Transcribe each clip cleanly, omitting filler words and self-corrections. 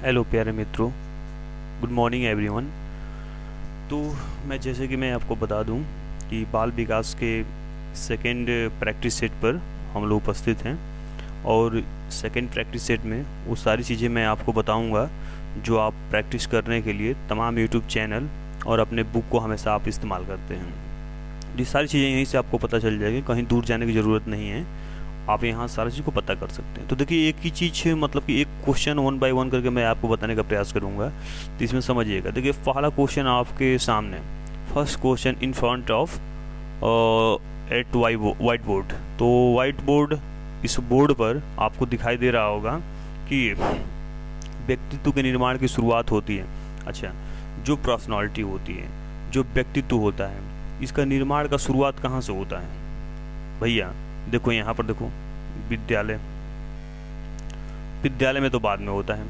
Hello प्यारे मित्रों, good morning everyone. तो जैसे कि मैं आपको बता दूं कि बाल विकास के सेकेंड प्रैक्टिस सेट पर हम लोग उपस्थित हैं और सेकेंड प्रैक्टिस सेट में वो सारी चीज़ें मैं आपको बताऊंगा जो आप प्रैक्टिस करने के लिए तमाम यूट्यूब चैनल और अपने बुक को हमेशा आप इस्तेमाल करते हैं। ये सारी चीज़ें यहीं से आपको पता चल जाएगी, कहीं दूर जाने की ज़रूरत नहीं है, आप यहाँ सारी चीज़ को पता कर सकते हैं। तो देखिए, एक ही चीज़ मतलब कि एक क्वेश्चन 1 बाय 1 करके मैं आपको बताने का प्रयास करूँगा, तो इसमें समझिएगा। देखिए, पहला क्वेश्चन आपके सामने, first question in front of at white board. तो वाइट बोर्ड, इस बोर्ड पर आपको दिखाई दे रहा होगा कि व्यक्तित्व के निर्माण की शुरुआत होती है। अच्छा, जो पर्सनालिटी होती है, जो व्यक्तित्व होता है, इसका निर्माण का शुरुआत कहाँ से होता है भैया? देखो यहाँ पर देखो, विद्यालय में तो बाद में होता है,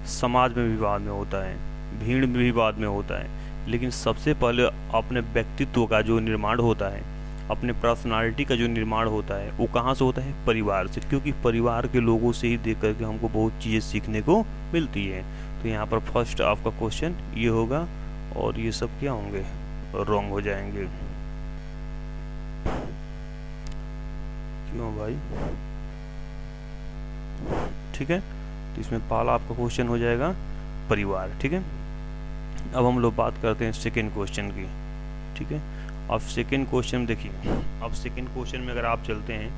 समाज में भी बाद में होता है, भीड़ में भी बाद में होता है, लेकिन सबसे पहले अपने व्यक्तित्व का जो निर्माण होता है, अपने पर्सनालिटी का जो निर्माण होता है, वो कहाँ से होता है? परिवार से। क्योंकि परिवार के लोगों से ही देख करके हमको बहुत चीज़ें सीखने को मिलती है। तो यहाँ पर फर्स्ट आपका क्वेश्चन ये होगा और ये सब क्या होंगे? रॉन्ग हो जाएंगे। क्यों भाई? ठीक है, तो इसमें पहला आपका क्वेश्चन हो जाएगा परिवार। ठीक है, अब हम लोग बात करते हैं सेकेंड क्वेश्चन की। ठीक है, अब सेकेंड क्वेश्चन देखिए, अब सेकेंड क्वेश्चन में अगर आप चलते हैं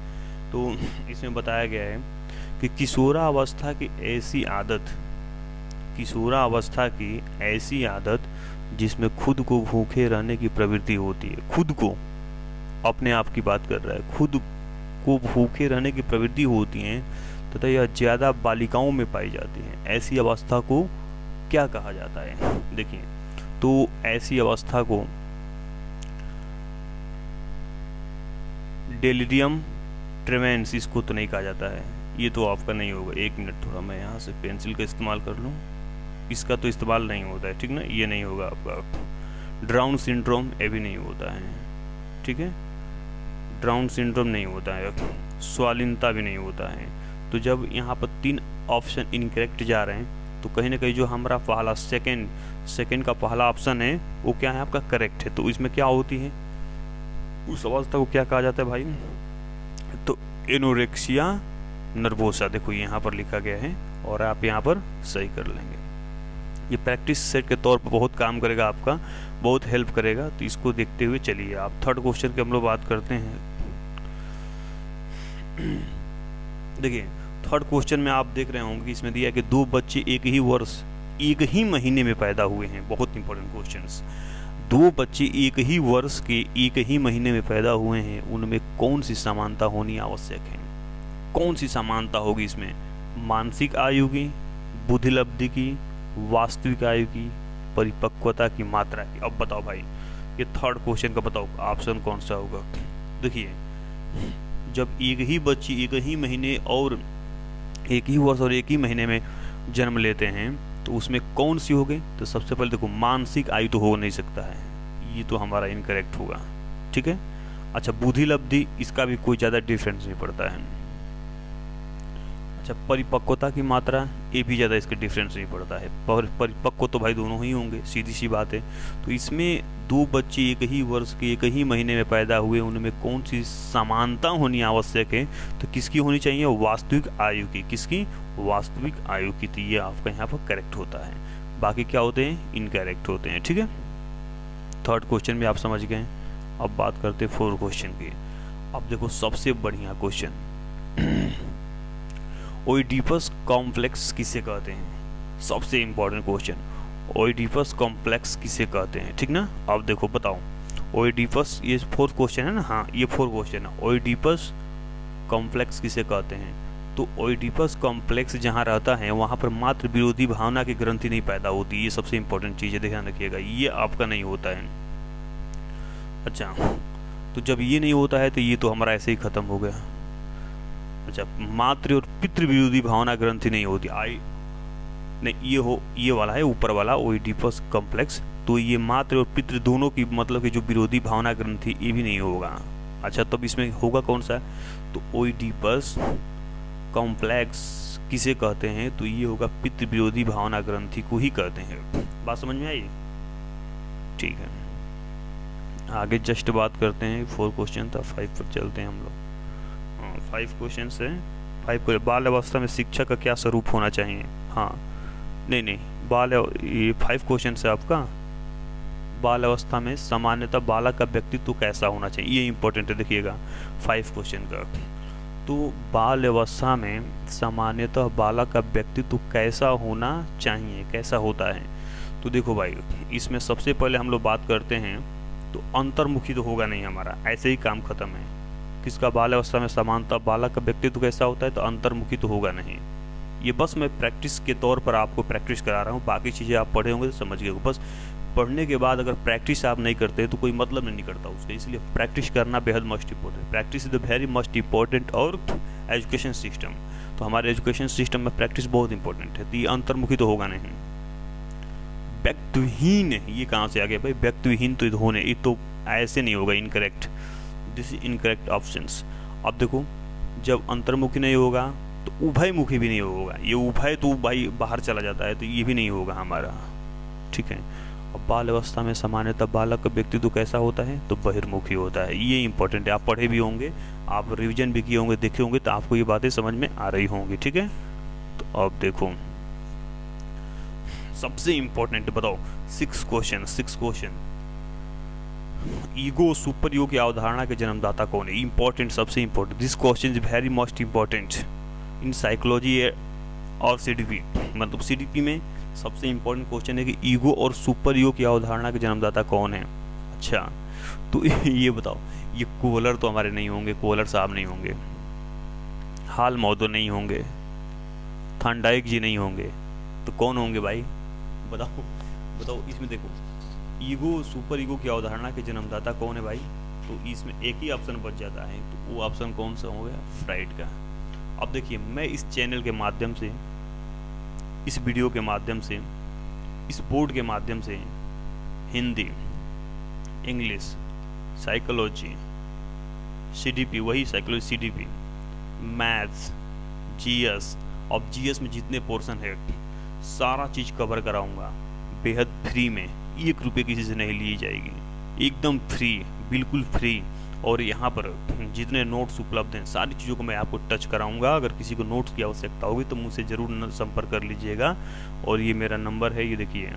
तो इसमें बताया गया है कि किशोरावस्था की ऐसी आदत जिसमें खुद को भूखे रहने की प्रवृत्ति होती है। खुद को, अपने आप की बात कर रहा है, खुद को भूखे रहने की प्रवृत्ति होती है तथा यह ज़्यादा बालिकाओं में पाई जाती है। ऐसी अवस्था को क्या कहा जाता है? देखिए, तो ऐसी अवस्था को डेलिरियम ट्रेमेंस इसको तो नहीं कहा जाता है, ये तो आपका नहीं होगा। एक मिनट, थोड़ा मैं यहाँ से पेंसिल का इस्तेमाल कर लूँ, इसका तो इस्तेमाल नहीं होता है, ठीक ना, ये नहीं होगा आपका। ड्राउन सिंड्रोम ये भी नहीं होता है, ठीक है, ड्राउन सिंड्रोम नहीं होता है, स्वालीनता भी नहीं होता है। तो जब यहाँ पर 3 ऑप्शन इनकरेक्ट जा रहे हैं तो कहीं ना कहीं जो हमारा पहला सेकंड का पहला ऑप्शन है वो क्या है? आपका करेक्ट है। तो इसमें क्या होती है, उस अवस्था को क्या कहा जाता है भाई? तो एनोरेक्सिया नर्वोसा, देखो यहाँ पर लिखा गया है और आप यहाँ पर सही कर लेंगे। ये प्रैक्टिस सेट के तौर पर बहुत काम करेगा, आपका बहुत हेल्प करेगा। तो इसको देखते हुए चलिए आप थर्ड क्वेश्चन की हम लोग बात करते हैं। देखिए, थर्ड क्वेश्चन में आप देख रहे होंगे कि इसमें दिया है कि 2 बच्चे एक ही महीने में पैदा हुए हैं। बहुत इंपॉर्टेंट क्वेश्चंस। 2 बच्चे एक ही वर्ष के एक ही महीने में पैदा हुए हैं, उनमें कौन सी समानता होनी आवश्यक है? कौन सी समानता होगी इसमें? मानसिक आयु की, बुद्धिलब्धि की, वास्तविक आयु की, परिपक्वता की मात्रा की? अब बताओ भाई, ये थर्ड क्वेश्चन का बताओ ऑप्शन कौन सा होगा? देखिए, जब एक ही बच्ची एक ही महीने और एक ही वर्ष और एक ही महीने में जन्म लेते हैं तो उसमें कौन सी होगी? तो सबसे पहले देखो, मानसिक आयु तो हो नहीं सकता है, ये तो हमारा इनकरेक्ट होगा। ठीक है, अच्छा, बुद्धिलब्धि, इसका भी कोई ज़्यादा डिफरेंस नहीं पड़ता है। अच्छा, परिपक्वता की मात्रा, ये भी ज़्यादा इसका डिफरेंस नहीं पड़ता है। पर परिपक्व तो भाई दोनों ही होंगे, सीधी सी बात है। तो इसमें 2 बच्चे एक ही वर्ष के एक ही महीने में पैदा हुए, उनमें कौन सी समानता होनी आवश्यक है? तो किसकी होनी चाहिए? वास्तविक आयु की। किसकी? वास्तविक आयु की। तो ये आपका यहाँ पर करेक्ट होता है, बाकी क्या होते हैं? इनकरेक्ट होते हैं। ठीक है, थर्ड क्वेश्चन में आप समझ गए। अब बात करते हैं फोर्थ क्वेश्चन की। अब देखो, सबसे बढ़िया क्वेश्चन, ओइडिपस कॉम्प्लेक्स किसे कहते हैं? सबसे इंपॉर्टेंट क्वेश्चन, ओइडिपस कॉम्प्लेक्स किसे कहते हैं? ठीक ना, अब देखो बताओ, ओइडिपस, ये फोर्थ क्वेश्चन है ना, हाँ ये फोर्थ क्वेश्चन है, ओइडिपस कॉम्प्लेक्स किसे कहते हैं? तो ओइडिपस कॉम्प्लेक्स जहाँ रहता है वहाँ पर मात्र विरोधी भावना की ग्रंथि नहीं पैदा होती। ये सबसे इंपॉर्टेंट चीज़ है, ध्यान रखिएगा, ये आपका नहीं होता है। अच्छा, तो जब ये नहीं होता है तो ये तो हमारा ऐसे ही खत्म हो गया। अच्छा, मातृ और पितृ विरोधी भावना ग्रंथि नहीं होती, नहीं, ये वाला है ऊपर वाला ओइडिपस कॉम्प्लेक्स। तो ये मातृ और पितृ दोनों की मतलब कि जो विरोधी भावना ग्रंथि, ये भी नहीं होगा। अच्छा, तब इसमें होगा कौन सा? तो ओइडिपस कॉम्प्लेक्स किसे कहते हैं, तो ये होगा पित्त विरोधी भावना ग्रंथि को ही कहते हैं। बात समझ में आई? ठीक है, आगे जस्ट बात करते हैं। 4 क्वेश्चन था, 5 पर चलते हैं हम लोग। 5 क्वेश्चन है। 5 को बाल अवस्था में शिक्षक का क्या स्वरूप होना चाहिए? हाँ नहीं, ये 5 क्वेश्चन है आपका। बाल अवस्था में सामान्यतः बालक का व्यक्तित्व कैसा होना चाहिए, ये इंपॉर्टेंट है, देखिएगा 5 क्वेश्चन का। तो बाल अवस्था में सामान्यतः बालक का व्यक्तित्व कैसा होना चाहिए, कैसा होता है? तो देखो भाई, इसमें सबसे पहले हम लोग बात करते हैं तो अंतर्मुखी तो होगा नहीं हमारा, ऐसे ही काम खत्म है। किसका बाल अवस्था में समानता बालक का व्यक्तित्व कैसा होता है, तो अंतर्मुखी तो होगा नहीं। ये बस मैं प्रैक्टिस के तौर पर आपको प्रैक्टिस करा रहा हूँ, बाकी चीज़ें आप पढ़े होंगे तो समझ गए। बस पढ़ने के बाद अगर प्रैक्टिस आप नहीं करते तो कोई मतलब नहीं करता उसका, इसलिए प्रैक्टिस करना बेहद must important. Practice is the very must important और एजुकेशन सिस्टम, तो हमारे एजुकेशन सिस्टम में प्रैक्टिस बहुत इंपॉर्टेंट है। तो ये अंतर्मुखी तो होगा नहीं। व्यक्तिहीन, ये कहाँ से आ गया भाई? व्यक्तिहीन तो होने, ये तो ऐसे नहीं होगा, incorrect, this is incorrect options. अब देखो, जब अंतर्मुखी नहीं होगा तो उभयमुखी भी नहीं होगा। ये उभय तो भाई बाहर चला जाता है, तो ये भी नहीं होगा हमारा, ठीक है। अब बाल अवस्था में सामान्यतः बालक का व्यक्तित्व कैसा होता है, तो बहिर्मुखी होता है। ये इंपॉर्टेंट है, आप पढ़े भी होंगे, आप रिवीजन भी किए होंगे, देखे होंगे, तो आपको ये बातें समझ में आ रही होंगी, ठीक है। तो अब देखो सबसे इंपॉर्टेंट बताओ, 6 क्वेश्चन। ईगो सुपर ईगो की अवधारणा के जन्मदाता कौन है? इंपॉर्टेंट, सबसे important, this question is very most important in psychology और सीडीपी। मतलब सीडीपी में सबसे इंपॉर्टेंट क्वेश्चन है कि ईगो और सुपर ईगो की अवधारणा के जन्मदाता कौन है। अच्छा, तो ये बताओ, ये कोहलर तो हमारे नहीं होंगे, कोहलर साहब नहीं होंगे, हाल मौदो नहीं होंगे, थॉर्नडाइक जी नहीं होंगे, तो कौन होंगे भाई? बताओ। इसमें देखो, ईगो सुपर ईगो की अवधारणा के जन्मदाता कौन है भाई? तो इसमें एक ही ऑप्शन बच जाता है, तो वो ऑप्शन कौन सा हो गया? फ्राइड का। अब देखिए, मैं इस चैनल के माध्यम से, इस वीडियो के माध्यम से, इस बोर्ड के माध्यम से हिंदी, इंग्लिश, साइकोलॉजी, सीडीपी, वही साइकोलॉजी सीडीपी, मैथ्स, जीएस, अब जीएस में जितने पोर्शन है सारा चीज़ कवर कराऊंगा बेहद फ्री में। 1 रुपये किसी से नहीं ली जाएगी, एकदम फ्री, बिल्कुल फ्री। और यहाँ पर जितने नोट्स उपलब्ध हैं सारी चीज़ों को मैं आपको टच कराऊंगा। अगर किसी को नोट्स की आवश्यकता होगी तो मुझसे ज़रूर संपर्क कर लीजिएगा। और ये मेरा नंबर है, ये देखिए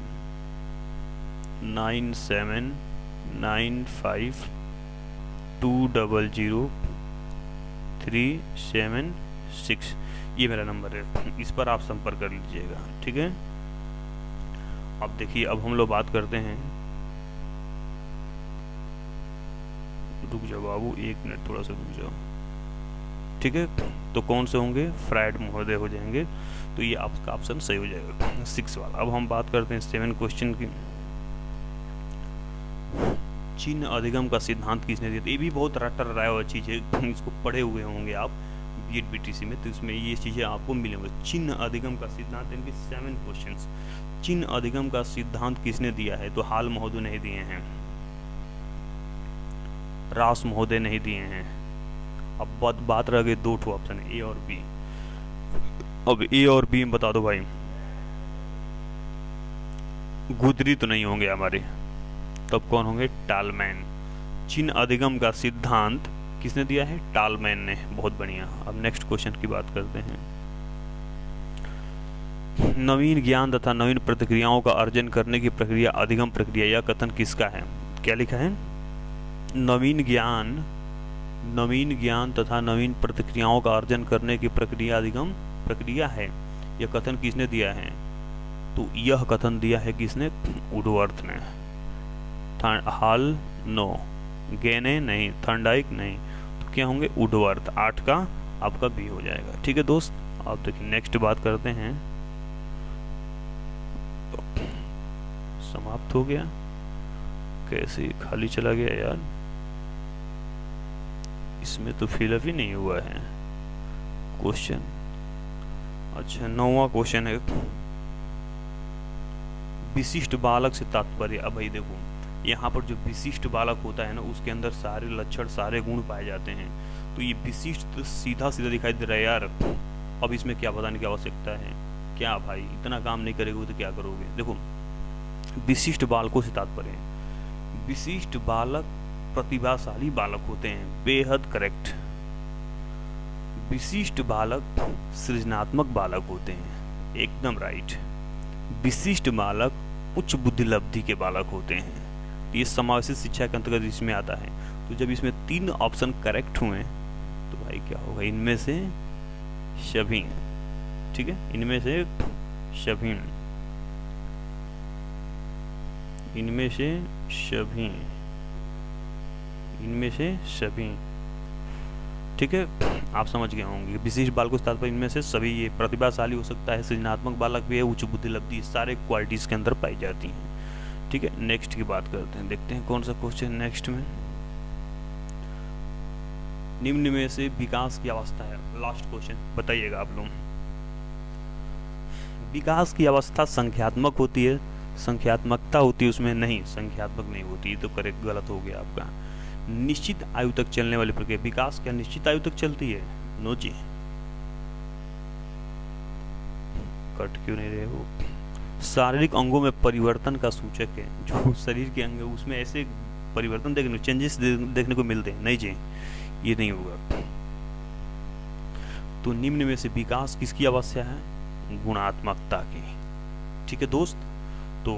9795200376, ये मेरा नंबर है, इस पर आप संपर्क कर लीजिएगा, ठीक है। अब देखिए, अब हम लोग बात करते हैं, रुक जाओ बाबू 1 मिनट, थोड़ा सा रुक जाओ, ठीक है। तो कौन से होंगे? फ्राइड महोदय हो जाएंगे, तो ये आपका ऑप्शन सही हो जाएगा 6 वाला। अब हम बात करते हैं 7 क्वेश्चन की। चिन्ह अधिगम का सिद्धांत किसने दिया? ये भी बहुत रटा रटाया हुआ चीज़ है, इसको पढ़े हुए होंगे आप बीएड बीटीसी में, तो इसमें ये चीज़ें आपको मिलेंगे। चिन्ह अधिगम का सिद्धांत, इनके 7 क्वेश्चन। चिन्ह अधिगम का सिद्धांत किसने दिया है? तो हाल महोदय नहीं दिए हैं, रास महोदय नहीं दिए हैं। अब बात रह गई 2 ऑप्शन है, ए और बी। अब ए और बी में बता दो भाई, गुदरी तो नहीं होंगे हमारे, तब कौन होंगे? टालमैन। चिन्ह अधिगम का सिद्धांत किसने दिया है? टालमैन ने, बहुत बढ़िया। अब नेक्स्ट क्वेश्चन की बात करते हैं। नवीन ज्ञान तथा नवीन प्रतिक्रियाओं का अर्जन करने की प्रक्रिया अधिगम प्रक्रिया, यह कथन किसका है? क्या लिखा है? नवीन ज्ञान तथा नवीन प्रतिक्रियाओं का अर्जन करने की प्रक्रिया अधिगम प्रक्रिया है, यह कथन किसने दिया है? तो यह कथन दिया है किसने? वुडवर्थ ने। हाल नो, गेने नहीं, थॉर्नडाइक नहीं, तो क्या होंगे? वुडवर्थ। 8 का आपका बी हो जाएगा, ठीक है दोस्त। अब देखिए नेक्स्ट बात करते हैं। समाप्त हो गया, कैसे खाली चला गया यार, इसमें तो फिलअप ही नहीं हुआ है क्वेश्चन। अच्छा, 9वां क्वेश्चन है, विशिष्ट बालक से तात्पर्य। अब भाई देखो, यहाँ पर जो विशिष्ट बालक होता है ना, उसके अंदर सारे लक्षण, सारे गुण पाए जाते हैं। तो ये विशिष्ट तो सीधा सीधा दिखाई दे रहा है यार, अब इसमें क्या बताने की आवश्यकता है? क्या भाई इतना काम नहीं करेगा तो क्या करोगे? देखो, विशिष्ट बालकों से तात्पर्य है विशिष्ट बालक प्रतिभाशाली बालक होते हैं, बेहद करेक्ट। विशिष्ट बालक सृजनात्मक बालक होते हैं, एकदम राइट। विशिष्ट बालक उच्च बुद्धिलब्धि के बालक होते हैं, ये समावेशी शिक्षा के अंतर्गत इसमें आता है। तो जब इसमें 3 ऑप्शन करेक्ट हुए तो भाई क्या होगा? इनमें से सभी, ठीक है, इनमें से सभी, इनमें से सभी, इनमें से सभी, ठीक है, आप समझ गए होंगे। विशिष्ट बालकों से तात्पर्य इनमें से सभी, ये प्रतिभाशाली हो सकता है, सृजनात्मक बालक भी है, उच्च बुद्धिलब्धि, सारे क्वालिटीज के अंदर पाई जाती हैं। ठीक है, नेक्स्ट की बात करते हैं, देखते हैं कौन सा क्वेश्चन नेक्स्ट में। निम्न में से विकास की अवस्था है, लास्ट क्वेश्चन, बताइएगा आप लोग। विकास की अवस्था संख्यात्मक होती है, संख्यात्मकता होती है उसमें? नहीं, संख्यात्मक नहीं होती, तो करेक्ट, गलत हो गया आपका। निश्चित आयु तक चलने वाली प्रक्रिया, विकास क्या निश्चित आयु तक चलती है? नो जी, कट क्यों नहीं रहे हो? शारीरिक अंगों में परिवर्तन का सूचक है, जो शरीर के अंग है उसमें ऐसे परिवर्तन देखने, चेंजेस देखने को मिलते हैं। नहीं जी, ये नहीं होगा। तो निम्न में से विकास किसकी अवस्था है? गुणात्मकता की। ठीक है दोस्त, तो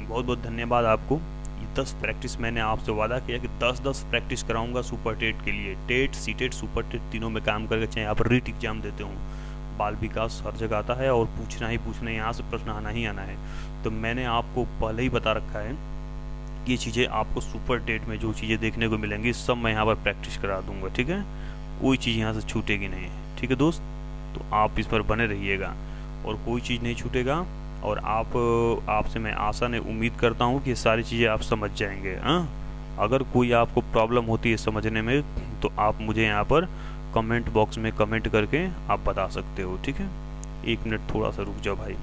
बहुत बहुत धन्यवाद आपको। 10 प्रैक्टिस मैंने आपसे वादा किया कि 10-10 प्रैक्टिस कराऊंगा सुपर टेट के लिए। टेट, सीटेट, सुपर टेट तीनों में काम करके, चाहे आप रीट एग्जाम देते हो, बाल विकास हर जगह आता है और पूछना ही पूछना, यहाँ से प्रश्न आना ही आना है। तो मैंने आपको पहले ही बता रखा है कि ये चीज़ें आपको सुपर टेट में जो चीज़ें देखने को मिलेंगी सब मैं यहाँ पर प्रैक्टिस करा दूंगा। ठीक है, कोई चीज़ यहाँ से छूटेगी नहीं। ठीक है दोस्त, तो आप इस पर बने रहिएगा और कोई चीज़ नहीं छूटेगा। और आपसे मैं आशा ने उम्मीद करता हूँ कि ये सारी चीज़ें आप समझ जाएंगे। हाँ, अगर कोई आपको प्रॉब्लम होती है समझने में तो आप मुझे यहाँ पर कमेंट बॉक्स में कमेंट करके आप बता सकते हो। ठीक है, 1 मिनट थोड़ा सा रुक जाओ भाई,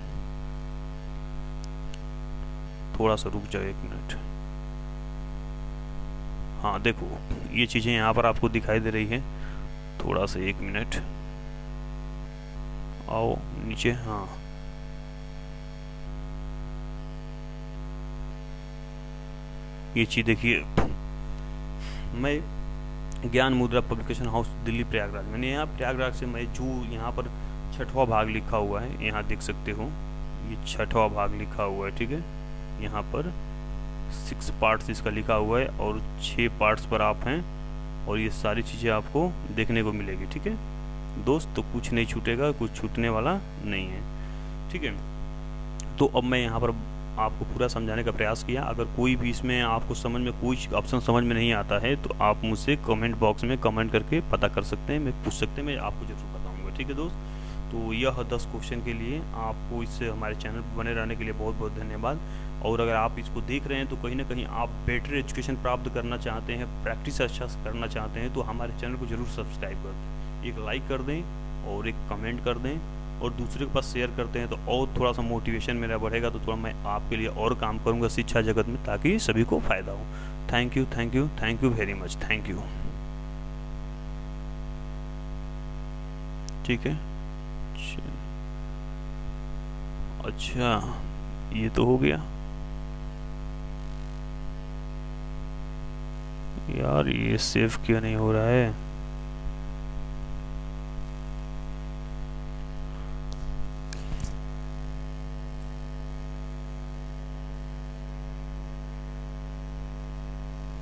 थोड़ा सा रुक जाओ 1 मिनट। हाँ देखो, ये चीज़ें यहाँ पर आपको दिखाई दे रही है, थोड़ा सा 1 मिनट आओ नीचे। हाँ, ये चीज़ देखिए, मैं ज्ञान मुद्रा पब्लिकेशन हाउस दिल्ली प्रयागराज, मैंने यहाँ प्रयागराज से मैं जो यहाँ पर 6वां भाग लिखा हुआ है, यहाँ देख सकते हो, ये 6वां भाग लिखा हुआ है। ठीक है, यहाँ पर 6 पार्ट्स इसका लिखा हुआ है और 6 पार्ट्स पर आप हैं और ये सारी चीज़ें आपको देखने को मिलेगी। ठीक है दोस्त, तो कुछ नहीं छूटेगा, कुछ छूटने वाला नहीं है। ठीक है, तो अब मैं यहाँ पर आपको पूरा समझाने का प्रयास किया। अगर कोई भी इसमें आपको समझ में कोई ऑप्शन समझ में नहीं आता है तो आप मुझसे कमेंट बॉक्स में कमेंट करके पता कर सकते हैं, मैं पूछ सकते हैं, मैं आपको जरूर बताऊंगा। ठीक है दोस्त, तो यह 10 क्वेश्चन के लिए आपको इससे हमारे चैनल पर बने रहने के लिए बहुत बहुत धन्यवाद। और अगर आप इसको देख रहे हैं तो कहीं ना कहीं आप बेटर एजुकेशन प्राप्त करना चाहते हैं, प्रैक्टिस अच्छा करना चाहते हैं, तो हमारे चैनल को जरूर सब्सक्राइब कर दें, एक लाइक कर दें और एक कमेंट कर दें और दूसरे के पास शेयर करते हैं तो और थोड़ा सा मोटिवेशन मेरा बढ़ेगा, तो थोड़ा मैं आपके लिए और काम करूंगा शिक्षा जगत में, ताकि सभी को फायदा हो। Thank you, thank you, thank you very much, thank you. ठीक है, अच्छा ये तो हो गया यार, ये सेव क्यों नहीं हो रहा है?